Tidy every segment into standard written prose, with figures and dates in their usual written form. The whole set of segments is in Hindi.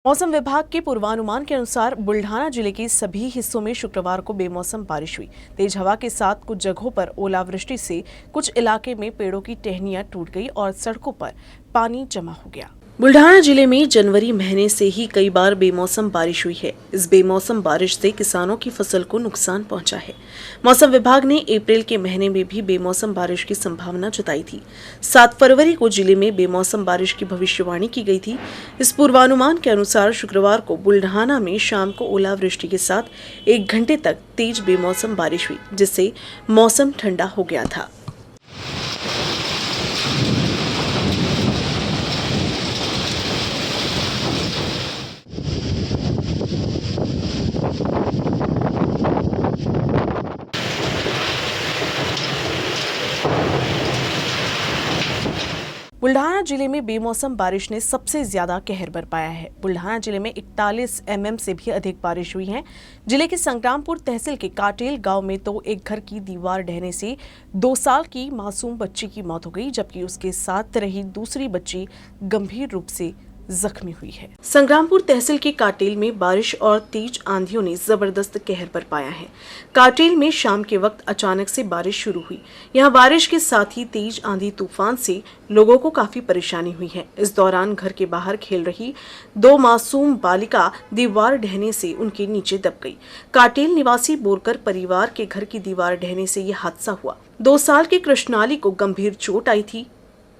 मौसम विभाग के पूर्वानुमान के अनुसार बुल्ढाना जिले के सभी हिस्सों में शुक्रवार को बेमौसम बारिश हुई। तेज हवा के साथ कुछ जगहों पर ओलावृष्टि से कुछ इलाके में पेड़ों की टहनियां टूट गई और सड़कों पर पानी जमा हो गया। बुल्ढाना जिले में जनवरी महीने से ही कई बार बेमौसम बारिश हुई है। इस बेमौसम बारिश से किसानों की फसल को नुकसान पहुंचा है। मौसम विभाग ने अप्रैल के महीने में भी बेमौसम बारिश की संभावना जताई थी। 7 फरवरी को जिले में बेमौसम बारिश की भविष्यवाणी की गई थी। इस पूर्वानुमान के अनुसार शुक्रवार को बुल्ढाना में शाम को ओलावृष्टि के साथ 1 घंटे तक तेज बेमौसम बारिश हुई, जिससे मौसम ठंडा हो गया था। बुल्ढाना जिले में बेमौसम बारिश ने सबसे ज्यादा कहर बरपाया है। बुल्ढाना जिले में 41 mm से भी अधिक बारिश हुई है। जिले के संग्रामपुर तहसील के काटेल गांव में तो एक घर की दीवार ढहने से 2 साल की मासूम बच्ची की मौत हो गई, जबकि उसके साथ रही दूसरी बच्ची गंभीर रूप से जख्मी हुई है। संग्रामपुर तहसील के काटेल में बारिश और तेज आंधियों ने जबरदस्त कहर बरपाया है। काटेल में शाम के वक्त अचानक से बारिश शुरू हुई। यहां बारिश के साथ ही तेज आंधी तूफान से लोगों को काफी परेशानी हुई है। इस दौरान घर के बाहर खेल रही 2 मासूम बालिका दीवार ढहने से उनके नीचे दब गई। काटेल निवासी बोरकर परिवार के घर की दीवार ढहने से यह हादसा हुआ। 2 साल की कृष्णाली को गंभीर चोट आई थी,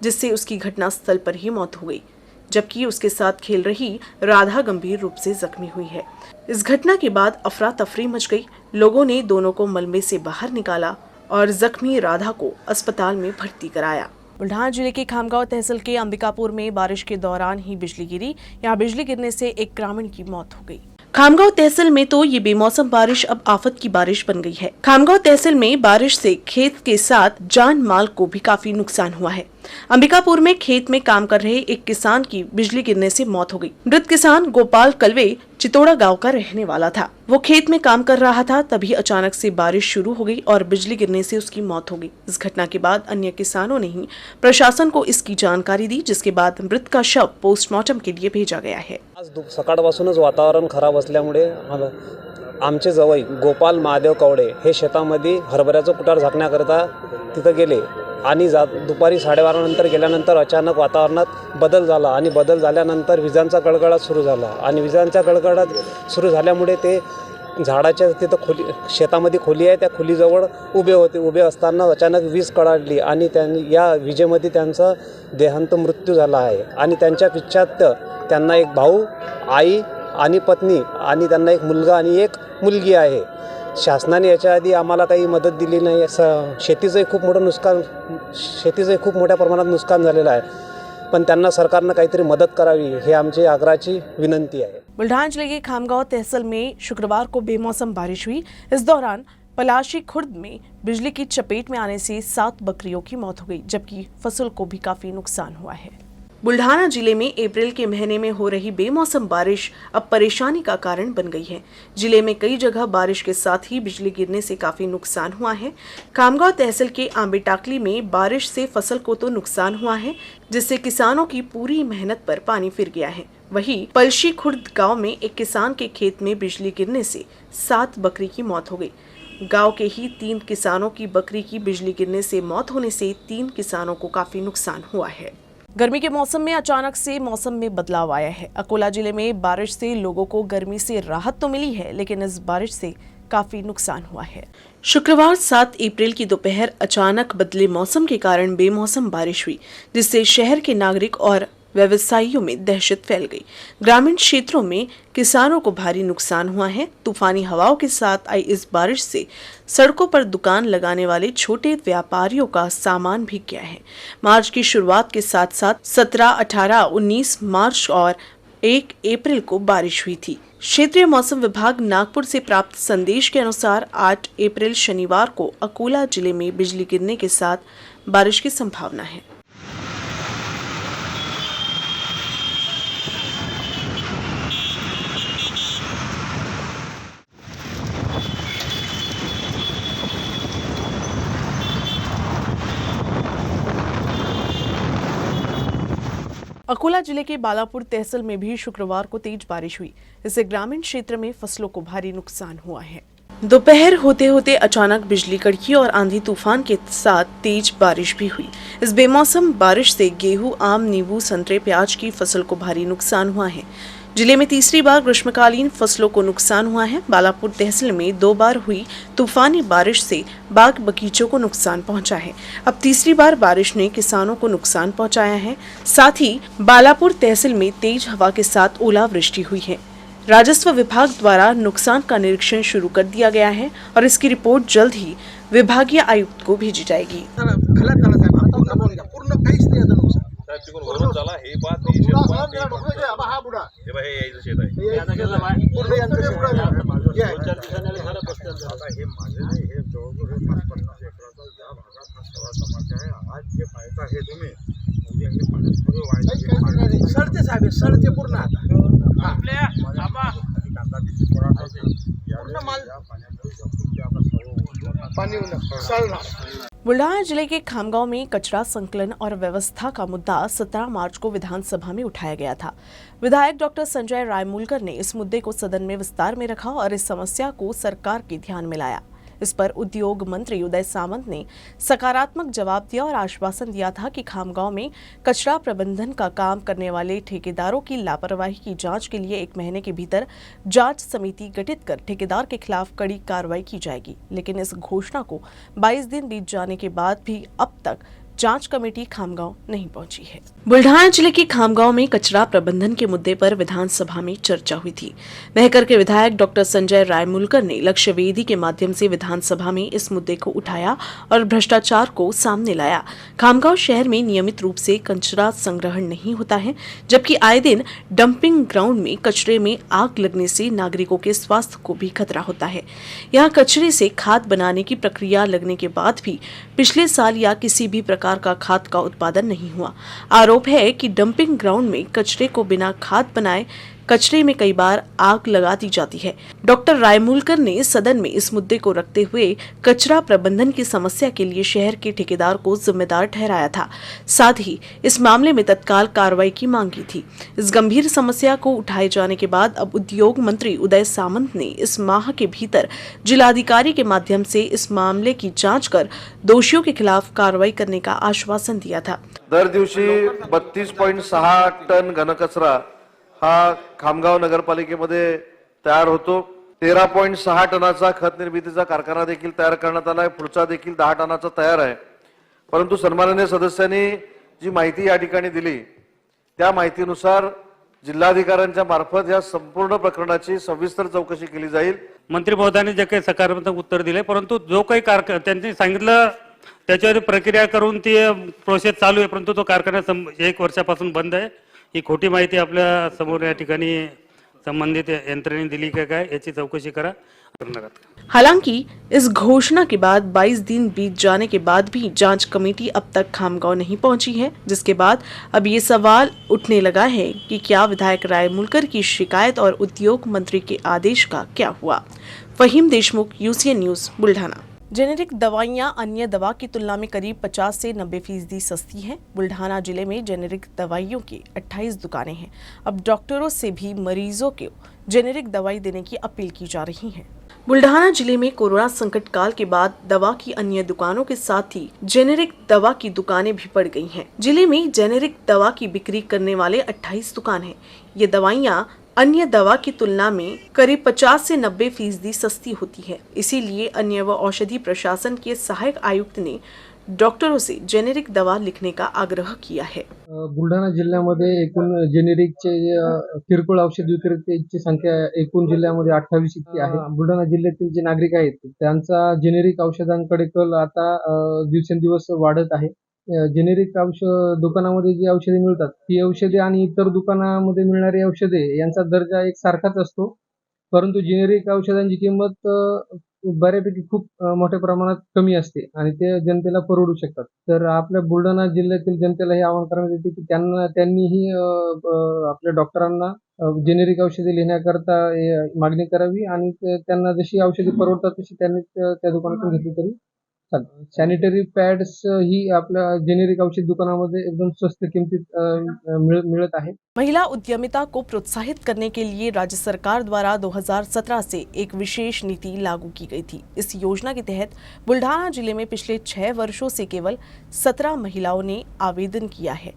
जिससे उसकी घटनास्थल पर ही मौत हो गई, जबकि उसके साथ खेल रही राधा गंभीर रूप से जख्मी हुई है। इस घटना के बाद अफरा तफरी मच गई। लोगों ने दोनों को मलबे से बाहर निकाला और जख्मी राधा को अस्पताल में भर्ती कराया। बुल्ढाना जिले के खामगांव तहसील के अंबिकापुर में बारिश के दौरान ही बिजली गिरी। यहां बिजली गिरने से एक ग्रामीण की मौत हो गई। खामगांव तहसील में तो ये बेमौसम बारिश अब आफत की बारिश बन गई है। खामगांव तहसील में बारिश से खेत के साथ जान माल को भी काफी नुकसान हुआ है। अंबिकापुर में खेत में काम कर रहे एक किसान की बिजली गिरने से मौत हो गई। मृत किसान गोपाल कलवे चितौड़ा गांव का रहने वाला था। वो खेत में काम कर रहा था, तभी अचानक से बारिश शुरू हो गई और बिजली गिरने से उसकी मौत हो गई। इस घटना के बाद अन्य किसानों ने ही प्रशासन को इसकी जानकारी दी, जिसके बाद मृत का शव पोस्टमार्टम के लिए भेजा गया है। आज सकाळपासूनच वातावरण खराब असल्यामुळे आमचे जवळ गोपाल महादेव कवडे हे शेतामध्ये हरभऱ्याचं कुटार झाकण्याकरता तिथं गेले आणि दुपारी 12:30 नंतर गेल्यानंतर अचानक वातावरणात बदल झाला आणि बदल झाल्यानंतर विजांचा गडगडाट सुरू झाला आणि विजांचा गडगडाट सुरू झाल्यामुळे ते झाडाच्या तिथं शेतामध्ये खोली आहे, त्या खोलीजवळ उभे होते. उभे असताना अचानक वीज कडाडली आणि या विजेमध्ये त्यांचा देहांत मृत्यू झाला आहे आणि त्यांच्या पिच्छात त्यांना एक भाऊ, आई आणि पत्नी आणि त्यांना एक मुलगा आणि एक मुलगी आहे. शासनाने याच्या आधी आम्हाला काही मदत दिली नाही. शेतीचं खूप मोठ्या प्रमाणात नुकसान झालेलं आहे, पण त्यांना सरकारने काहीतरी मदत करावी हे आमची आग्रहाची विनंती आहे। बुल्ढाना जिले के खामगांव तहसील में शुक्रवार को बेमौसम बारिश हुई। इस दौरान पलाशी खुर्द में बिजली की चपेट में आने से 7 बकरियों की मौत हो गई, जबकि फसल को भी काफी नुकसान हुआ है। बुल्ढाना जिले में अप्रैल के महीने में हो रही बेमौसम बारिश अब परेशानी का कारण बन गई है। जिले में कई जगह बारिश के साथ ही बिजली गिरने से काफी नुकसान हुआ है। खामगांव तहसील के आंबेटाकली में बारिश से फसल को तो नुकसान हुआ है, जिससे किसानों की पूरी मेहनत पर पानी फिर गया है। वहीं पलशी खुर्द गांव में एक किसान के खेत में बिजली गिरने से 7 बकरी की मौत हो गई। गांव के ही 3 किसानों की बकरी की बिजली गिरने से मौत होने से 3 किसानों को काफी नुकसान हुआ है। गर्मी के मौसम में अचानक से मौसम में बदलाव आया है। अकोला जिले में बारिश से लोगों को गर्मी से राहत तो मिली है, लेकिन इस बारिश से काफी नुकसान हुआ है। शुक्रवार 7 अप्रैल की दोपहर अचानक बदले मौसम के कारण बेमौसम बारिश हुई, जिससे शहर के नागरिक और व्यवसायियों में दहशत फैल गई। ग्रामीण क्षेत्रों में किसानों को भारी नुकसान हुआ है। तूफानी हवाओं के साथ आई इस बारिश से सड़कों पर दुकान लगाने वाले छोटे व्यापारियों का सामान भीग गया है। मार्च की शुरुआत के साथ साथ 17, 18, 19 मार्च और 1 अप्रैल को बारिश हुई थी। क्षेत्रीय मौसम विभाग नागपुर से प्राप्त संदेश के अनुसार 8 अप्रैल शनिवार को अकोला जिले में बिजली गिरने के साथ बारिश की संभावना है। अकोला जिले के बालापुर तहसील में भी शुक्रवार को तेज बारिश हुई। इससे ग्रामीण क्षेत्र में फसलों को भारी नुकसान हुआ है। दोपहर होते होते अचानक बिजली कड़की और आंधी तूफान के साथ तेज बारिश भी हुई। इस बेमौसम बारिश से गेहूं, आम, नींबू, संतरे, प्याज की फसल को भारी नुकसान हुआ है। जिले में तीसरी बार ग्रीष्मकालीन फसलों को नुकसान हुआ है। बालापुर तहसील में 2 बार हुई तूफानी बारिश से बाग बगीचों को नुकसान पहुंचा है। अब तीसरी बार बारिश ने किसानों को नुकसान पहुंचाया है। साथ ही बालापुर तहसील में तेज हवा के साथ ओलावृष्टि हुई है। राजस्व विभाग द्वारा नुकसान का निरीक्षण शुरू कर दिया गया है और इसकी रिपोर्ट जल्द ही विभागीय आयुक्त को भेजी जाएगी। पूर्ण काहीच नाही आता नुकसान तिकडून वरून चला हे बात हे शेत बात हे बघ हे यायचं शेत आहे पूर्ण यंत्र हे माझे नाही हे जवळजवळ 50 एकराचा ज्या भागात हा सगळा समस्या आहे आज जे पाहता हे तुम्ही उद्या हे पाण्यात सडते साहेब सडते पूर्ण आता आपल्या कांदा पूर्ण माल पाण्यामुळे जपून आपला सर्व पाणी सडणार। बुल्ढाना जिले के खामगांव में कचरा संकलन और व्यवस्था का मुद्दा 17 मार्च को विधानसभा में उठाया गया था। विधायक डॉक्टर संजय रायमुलकर ने इस मुद्दे को सदन में विस्तार में रखा और इस समस्या को सरकार के ध्यान में लाया। इस पर उद्योग मंत्री उदय सामंत ने सकारात्मक जवाब दिया और आश्वासन दिया था कि खामगांव में कचरा प्रबंधन का काम करने वाले ठेकेदारों की लापरवाही की जांच के लिए 1 महीने के भीतर जांच समिति गठित कर ठेकेदार के खिलाफ कड़ी कार्रवाई की जाएगी। लेकिन इस घोषणा को 22 दिन बीत जाने के बाद भी अब तक जांच कमेटी खामगांव नहीं पहुंची है। बुल्ढाना जिले के खामगांव में कचरा प्रबंधन के मुद्दे पर विधानसभा में चर्चा हुई थी। महकर के विधायक डॉक्टर संजय रायमुलकर ने लक्ष्य वेदी के माध्यम से विधानसभा में इस मुद्दे को उठाया और भ्रष्टाचार को सामने लाया। खामगांव शहर में नियमित रूप से कचरा संग्रहण नहीं होता है, जबकि आए दिन डंपिंग ग्राउंड में कचरे में आग लगने से नागरिकों के स्वास्थ्य को भी खतरा होता है। यहाँ कचरे से खाद बनाने की प्रक्रिया लगने के बाद भी पिछले साल या किसी भी प्रकार का खाद का उत्पादन नहीं हुआ। आरोप है कि डंपिंग ग्राउंड में कचरे को बिना खाद बनाए कचरे में कई बार आग लगा दी जाती है। डॉक्टर रायमुलकर ने सदन में इस मुद्दे को रखते हुए कचरा प्रबंधन की समस्या के लिए शहर के ठेकेदार को जिम्मेदार ठहराया था। साथ ही इस मामले में तत्काल कार्रवाई की मांग की थी। इस गंभीर समस्या को उठाए जाने के बाद अब उद्योग मंत्री उदय सामंत ने इस माह के भीतर जिलाधिकारी के माध्यम से इस मामले की जाँच कर दोषियों के खिलाफ कार्रवाई करने का आश्वासन दिया था। दर दिवशी 32.6 टन घनकचरा हा खामगाव नगरपालिकेमध्ये तयार होतो। 13.6 टनाचा खत निर्मितीचा कारखाना देखील तयार करण्यात आला आहे। पुढचा देखील 10 टनाचा तयार आहे। परंतु सन्माननीय सदस्यांनी जी माहिती या ठिकाणी दिली त्या माहितीनुसार जिल्हाधिकाऱ्यांच्या मार्फत या संपूर्ण प्रकरणाची सविस्तर चौकशी केली जाईल। मंत्री महोदयांनी जे काही सकारात्मक उत्तर दिले, परंतु जो काही त्यांनी सांगितलं त्याच्यावर प्रक्रिया करून ती प्रोसेस चालू आहे, परंतु तो कारखाना 1 वर्षापासून बंद आहे। ही खोटी माहिती आपल्या समोर या ठिकाणी संबंधित यंत्रणेने दिली का काय याची चौकशी करा। हालांकि इस घोषणा के बाद 22 दिन बीत जाने के बाद भी जांच कमेटी अब तक खामगांव नहीं पहुंची है, जिसके बाद अब ये सवाल उठने लगा है कि क्या विधायक रायमुलकर की शिकायत और उद्योग मंत्री के आदेश का क्या हुआ। Fahim Deshmukh, UCN news, Buldhana. Generic दवाइयां अन्य दवा की तुलना में करीब 50 से 90% सस्ती हैं। बुल्ढाना जिले में जेनेरिक दवाइयों की 28 दुकानें हैं। अब डॉक्टरों से भी मरीजों को जेनेरिक दवाई देने की अपील की जा रही है। बुल्ढाना जिले में कोरोना संकट काल के बाद दवा की अन्य दुकानों के साथ ही जेनेरिक दवा की दुकानें भी बढ़ गई हैं। जिले में जेनेरिक दवा की बिक्री करने वाले 28 दुकान हैं। ये दवाइयां अन्य दवा की तुलना में करीब 50 से 90% सस्ती होती है। इसीलिए अन्य व औषधि प्रशासन के सहायक आयुक्त ने डॉक्टरों से जेनेरिक दवा लिखने का आग्रह किया है। बुलढाणा जिल्ह्यामध्ये एकूण जेनेरिकचे किरकोळ औषध विक्रेत्यांची संख्या एकूण जिल्ह्यामध्ये 28 इतकी आहे। बुलढाणा जिल्ह्यातील जे नागरिक आहेत त्यांचा जेनेरिक औषधांकडे कल आता दिवसेंदिवस वाढत आहे। जेनेरिक औषध दुकानामध्ये जी औषधे मिळतात ती औषधे आणि इतर दुकानामध्ये मिळणारी औषधे यांचा दर्जा एक सारखाच असतो, परंतु जेनेरिक औषधांची किंमत बऱ्यापैकी खूप मोठ्या प्रमाणात कमी असते आणि ते जनतेला परवडू शकतात। तर आपल्या बुलढाणा जिल्ह्यातील जनतेला हे आवाहन करण्यात येते की त्यांनीही आपल्या डॉक्टरांना जेनेरिक औषधे लिहिण्याकरता मागणी करावी आणि त्यांना जशी औषधे परवडतात तशी त्यांनी त्या दुकानातून घेतली तरी सॅनिटरी पॅड्स ही आपल्या जेनेरिक औषध दुकानामध्ये एकदम स्वस्त किमतीत मिळत आहे. महिला उद्यमिता को प्रोत्साहित करने के लिए राज्य सरकार द्वारा 2017 से एक विशेष नीति लागू की गई थी। इस योजना के तहत बुल्ढाना जिले में पिछले 6 वर्षों से केवल 17 महिलाओं ने आवेदन किया है।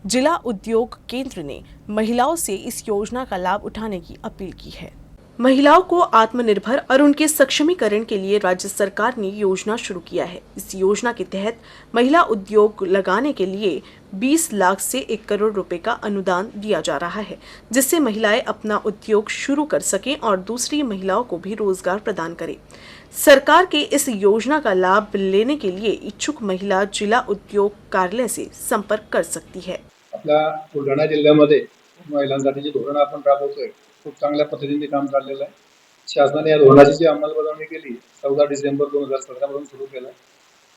जिला उद्योग केंद्र ने महिलाओं से इस योजना का लाभ उठाने की अपील की है। महिलाओं को आत्मनिर्भर और उनके सक्षमीकरण के लिए राज्य सरकार ने योजना शुरू किया है। इस योजना के तहत महिला उद्योग लगाने के लिए 20 लाख से 1 करोड़ रुपए का अनुदान दिया जा रहा है, जिससे महिलाएं अपना उद्योग शुरू कर सकें और दूसरी महिलाओं को भी रोजगार प्रदान करें। सरकार के इस योजना का लाभ लेने के लिए इच्छुक महिला जिला उद्योग कार्यालय से संपर्क कर सकती है। आपल्या बुलढाणा जिल्ह्यामध्ये महिलांसाठी जे धोरण आपण राबवतोय खूप चांगल्या पद्धतीने काम चाललेलं आहे. शासनाने या धोरणाची जी अंमलबजावणी केली 14 डिसेंबर 2017 पासून सुरू केलं.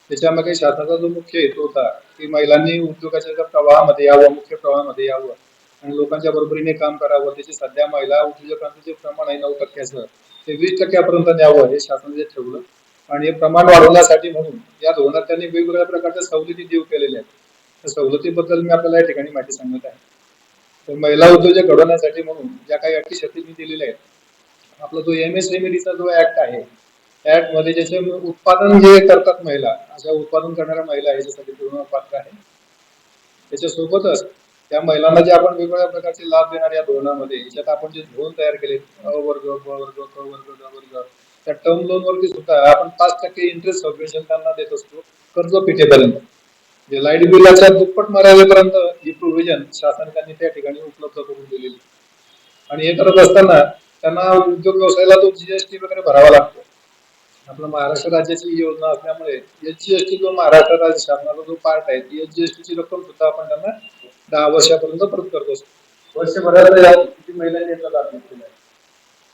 त्याच्यामागे शासनाचा जो मुख्य हेतू होता की महिलांनी उद्योगाच्या प्रवाहामध्ये यावं, मुख्य प्रवाहामध्ये यावं आणि लोकांच्या बरोबरीने काम करावं. त्याची सध्या महिला उद्योजकांचं जे प्रमाण आहे 9% ते 20% न्यावं हे शासनाने ठेवलं आणि हे प्रमाण वाढवण्यासाठी म्हणून या धोरणात त्यांनी वेगवेगळ्या प्रकारच्या सवलती देऊ केलेल्या आहेत. त्या सवलतीबद्दल मी आपल्याला या ठिकाणी माहिती सांगत आहे. तर महिला उद्योजक घडवण्यासाठी म्हणून ज्या काही अटी शर्ती दिलेल्या आहेत, आपला जो MSMEचा जो ऍक्ट आहे, ऍक्ट मध्ये ज्याचे उत्पादन जे करतात महिला, अशा उत्पादन करणाऱ्या महिला याच्यासाठी पूर्ण पात्र आहे. त्याच्यासोबतच त्या महिलांना जे आपण वेगवेगळ्या प्रकारचे लाभ देणार या धोरणामध्ये याच्यात आपण जे धोरण तयार केले अ वर्ग, ब वर्ग, क वर्ग, ग वर्ग, त्या टर्म लोन वरती सुद्धा आपण 5% इंटरेस्ट सबवेन्शन त्यांना देत असतो कर्ज फिटेपर्यंत. लाईट बिलाच्या दुप्पट मर्यादेपर्यंत ही प्रोव्हिजन शासनाने त्या ठिकाणी उपलब्ध करून दिलेली. आणि हे करत असताना त्यांना उद्योग व्यवसायाला तो GST वगैरे भरावा लागतो. आपला महाराष्ट्र राज्याची योजना असल्यामुळे GST जो महाराष्ट्र राज्य शासनाचा जो पार्ट आहे ती GSTची रक्कम सुद्धा आपण त्यांना 10 वर्षापर्यंत परत करत असतो. वर्षभरात किती महिलांनी याचा लाभ घेतलेला आहे.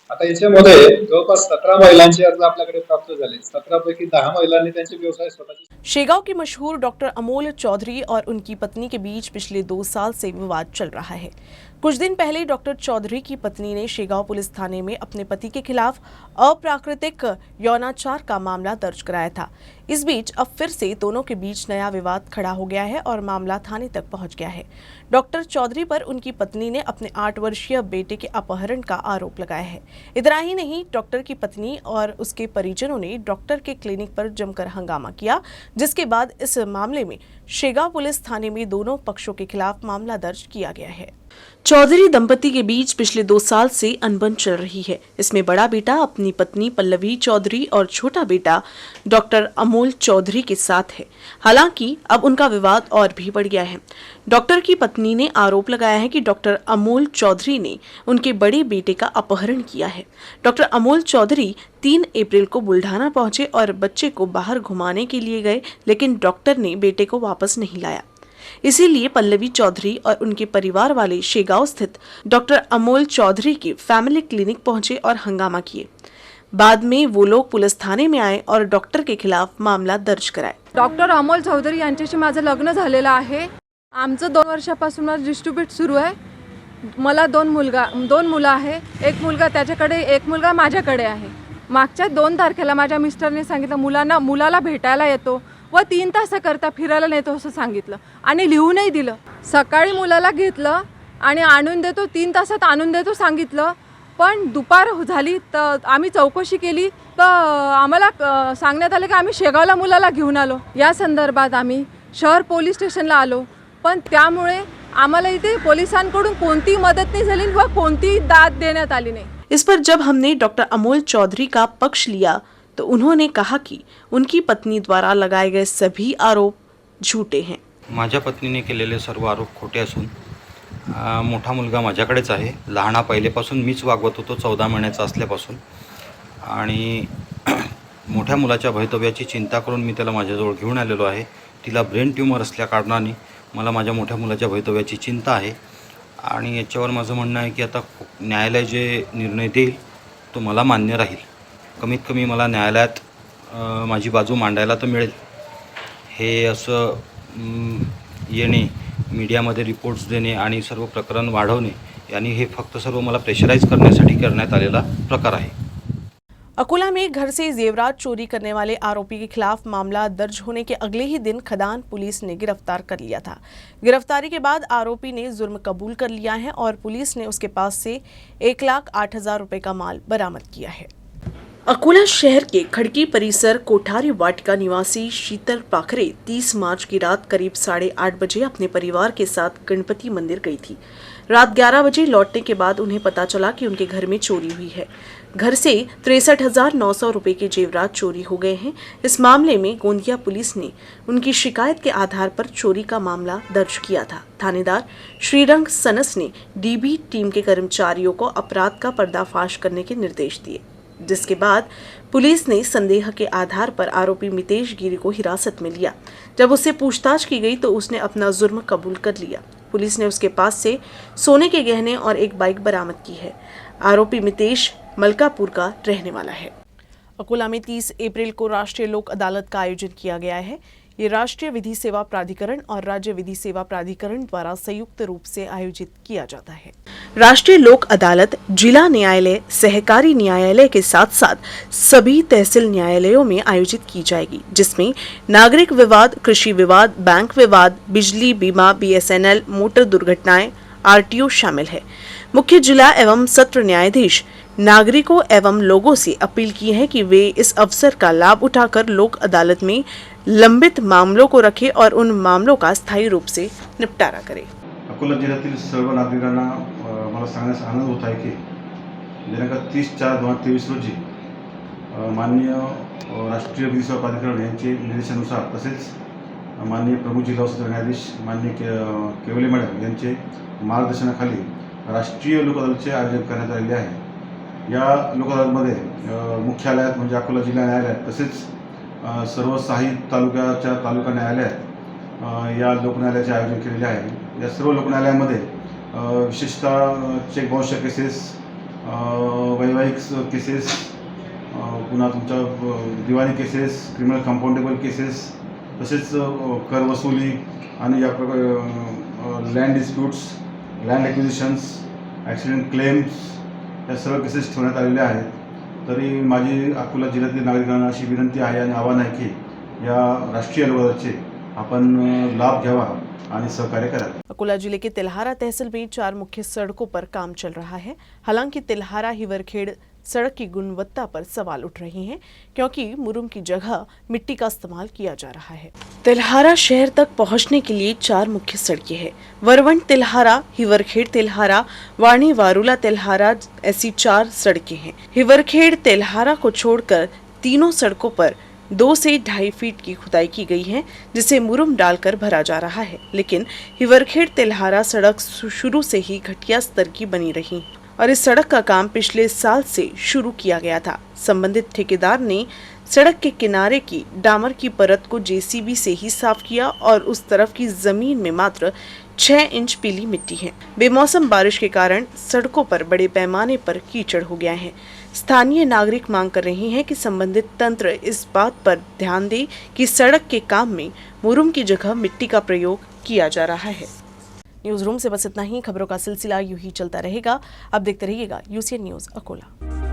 आता याच्यामध्ये जवळपास 17 महिलांचे अर्ज आपल्याकडे प्राप्त झाले. 17 पैकी 10 महिलांनी त्यांचे व्यवसाय स्वतःचे। शेगांव के मशहूर डॉक्टर अमोल चौधरी और उनकी पत्नी के बीच पिछले 2 साल से विवाद चल रहा है। कुछ दिन पहले डॉक्टर चौधरी की पत्नी ने शेगांव पुलिस थाने में अपने पति के खिलाफ अप्राकृतिक यौनाचार का मामला दर्ज कराया था। इस बीच अब फिर से दोनों के बीच नया विवाद खड़ा हो गया है और मामला थाने तक पहुंच गया है। डॉक्टर चौधरी पर उनकी पत्नी ने अपने 8 वर्षीय बेटे के अपहरण का आरोप लगाया है। इतना ही नहीं, डॉक्टर की पत्नी और उसके परिजनों ने डॉक्टर के क्लिनिक पर जमकर हंगामा किया, जिसके बाद इस मामले में शेगांव पुलिस थाने में दोनों पक्षों के खिलाफ मामला दर्ज किया गया है। चौधरी दंपति के बीच पिछले 2 साल से अनबन चल रही है। इसमें बड़ा बेटा अपनी पत्नी पल्लवी चौधरी और छोटा बेटा डॉक्टर अमोल चौधरी के साथ है। हालांकि अब उनका विवाद और भी बढ़ गया है। डॉक्टर की पत्नी ने आरोप लगाया है कि डॉक्टर अमोल चौधरी ने उनके बड़े बेटे का अपहरण किया है। डॉक्टर अमोल चौधरी 3 अप्रैल को बुल्ढाना पहुंचे और बच्चे को बाहर घुमाने के लिए गए, लेकिन डॉक्टर ने बेटे को वापस नहीं लाया। इसीलिए पल्लवी चौधरी और उनके परिवार वाले शेगांव स्थित डॉक्टर अमोल चौधरी के फैमिली क्लिनिक पहुंचे और हंगामा किए। बाद में वो लोग पुलिस थाने में आए और डॉक्टर के खिलाफ मामला दर्ज कराए। डॉक्टर अमोल चौधरी यांच्याशी माझं लग्न झालेलं आहे। आमचं 2 वर्षापासून माझं डिस्ट्रीब्यूट सुरू आहे। मला 2 मुलं आहे। एक मुलगा त्याच्याकडे, एक मुलगा माझ्याकडे आहे। मागच्या 2 तारखेला माझ्या मिस्टरने सांगितलं मुलाला भेटायला येतो व 3 तासाकरता फिरायला नेतो असं सांगितलं आणि लिहूनही दिलं। सकाळी मुलाला घेतलं आणि आणून देतो, 3 तासात आणून देतो सांगितलं, पण दुपार झाली तर आम्ही चौकशी केली तर आम्हाला सांगण्यात आलं की आम्ही शेगावला मुलाला घेऊन आलो। या संदर्भात आम्ही शहर पोलीस स्टेशनला आलो, पण त्यामुळे आम्हाला इथे पोलिसांकडून कोणती मदत नाही झाली व कोणती दाद देण्यात आली नाही। इस पर जब हमने डॉक्टर अमोल चौधरी का पक्ष लिया तो उन्होंने कहा कि उनकी पत्नी द्वारा लगाए गए सभी आरोप झूठे हैं। माझ्या पत्नीने केलेले सर्व आरोप खोटे असून मोठा मुलगा माझ्याकडेच आहे। लहाना पहिलेपासून मीच वागवत होतो 14 महिन्याचा असल्यापासून, आणि मोठ्या मुलाच्या भवितव्याची चिंता करून मी त्याला माझ्याजवळ घेऊन आलेलो आहे। तिला ब्रेन ट्यूमर असल्या कारणाने मला माझ्या मोठ्या मुलाच्या भवितव्याची चिंता आहे आणि याच्यावर माझं म्हणणं आहे की आता न्यायालय जे निर्णय देईल तो मला मान्य राहील। कमीत कमी मला न्यायालयात माझी बाजू मांडायला तर मिळेल। हे असं येणे, मीडियामध्ये रिपोर्ट्स देणे आणि सर्व प्रकरण वाढवणे यांनी हे फक्त सर्व मला प्रेशराईज करण्यासाठी करण्यात आलेला प्रकार आहे। अकोला में घर से जेवरात चोरी करने वाले आरोपी के खिलाफ मामला दर्ज होने के अगले ही दिन खदान पुलिस ने गिरफ्तार कर लिया था। गिरफ्तारी के बाद आरोपी ने जुर्म कबूल कर लिया है और पुलिस ने उसके पास से 1,08,000 रुपए का माल बरामद किया है। अकोला शहर के खड़की परिसर कोठारी वाटिका निवासी शीतल पाखरे 30 मार्च की रात करीब 8:30 बजे अपने परिवार के साथ गणपति मंदिर गई थी। रात 11 बजे लौटने के बाद उन्हें पता चला कि उनके घर में चोरी हुई है। घर से 63,900 रुपए के जेवरात चोरी हो गए हैं। इस मामले में गोंदिया पुलिस ने उनकी शिकायत के आधार पर चोरी का मामला दर्ज किया था। थानेदार श्रीरंग सनस ने डीबी टीम के कर्मचारियों को अपराध का पर्दाफाश करने के निर्देश दिए, जिसके बाद पुलिस ने संदेह के आधार पर आरोपी मितेश गिरी को हिरासत में लिया। जब उससे पूछताछ की गई तो उसने अपना जुर्म कबूल कर लिया। पुलिस ने उसके पास से सोने के गहने और एक बाइक बरामद की है। आरोपी मितेश मलकापुर का रहने वाला है। अकोला में 30 अप्रैल को राष्ट्रीय लोक अदालत का आयोजन किया गया है। ये राष्ट्रीय विधि सेवा प्राधिकरण और राज्य विधि सेवा प्राधिकरण द्वारा संयुक्त रूप से आयोजित किया जाता है। राष्ट्रीय लोक अदालत जिला न्यायालय, सहकारी न्यायालय के साथ साथ सभी तहसील न्यायालयों में आयोजित की जाएगी, जिसमें नागरिक विवाद, कृषि विवाद, बैंक विवाद, बिजली, बीमा, BSNL, मोटर दुर्घटनाएं, RTO शामिल है। मुख्य जिला एवं सत्र न्यायाधीश नागरिकों एवं लोगों से अपील की है कि वे इस अवसर का लाभ उठाकर लोक अदालत में लंबित मामलों को रखें और उन मामलों का स्थायी रूप से निपटारा करें। अकोला जिल्ह्यातील सर्व नागरिकांना मला सांगण्यास आनंद होत आहे की दिनांक 30/4/2023 रोजी माननीय राष्ट्रीय विधी सेवा प्राधिकरण यांचे निर्देशानुसार तसेच माननीय प्रमुख जिल्हा सत्र न्यायाधीश माननीय केवले मॅडम यांचे मार्गदर्शनाखाली राष्ट्रीय लोक अदालतचे आयोजन करण्यात आलेले आहे। या लोक अदालतमध्ये मुख्यालयात म्हणजे अकोला जिल्हा न्यायालयात तसेच सर्व 6 तालुक्याच्या तालुका न्यायालयात या लोकन्यायालयाचे आयोजन केलेले आहे। या सर्व लोकन्यायालयामध्ये विशेषतः चेक बाउन्स केसेस, वैवाहिक केसेस, पुन्हा तुमच्या दिवाणी केसेस, क्रिमिनल कंपाउंडेबल केसेस, तसेच कर वसुली आणि या प्रकार land disputes, land acquisitions, accident claims या सर्व केसेस ठेवण्यात आलेले आहेत। तरी माझी अकोला जिल्ह्यातील नागरिकांना अशी विनंती आहे आणि आवाहन आहे की या राष्ट्रीय लोक अदालतचे आपण लाभ घ्यावा आणि सहकार्य करा। अकोला जिले के तिल्हारा तहसील में 4 मुख्य सड़कों पर काम चल रहा है। हालांकि तिल्हारा हिवरखेड़ सड़क की गुणवत्ता पर सवाल उठ रहे हैं, क्योंकि मुरुम की जगह मिट्टी का इस्तेमाल किया जा रहा है। तिल्हारा शहर तक पहुंचने के लिए 4 मुख्य सड़कें हैं। वरवंट तिल्हारा, हिवरखेड़ तिल्हारा, वाणी वारुला तिल्हारा, ऐसी 4 सड़कें हैं। हिवरखेड़ तिल्हारा को छोड़कर तीनों सड़कों पर 2 से 2.5 फीट की खुदाई की गई है, जिसे मुरुम डालकर भरा जा रहा है। लेकिन हिवरखेड़ तिल्हारा सड़क शुरू से ही घटिया स्तर की बनी रही और इस सड़क का काम पिछले साल से शुरू किया गया था। संबंधित ठेकेदार ने सड़क के किनारे की डामर की परत को JCB से ही साफ किया और उस तरफ की जमीन में मात्र 6 इंच पीली मिट्टी है। बेमौसम बारिश के कारण सड़कों पर बड़े पैमाने पर कीचड़ हो गया है। स्थानीय नागरिक मांग कर रहे हैं कि संबंधित तंत्र इस बात पर ध्यान दे कि सड़क के काम में मुरुम की जगह मिट्टी का प्रयोग किया जा रहा है। न्यूज रूम से बस इतना ही। खबरों का सिलसिला यूं ही चलता रहेगा। अब देखते रहिएगा UCN न्यूज अकोला।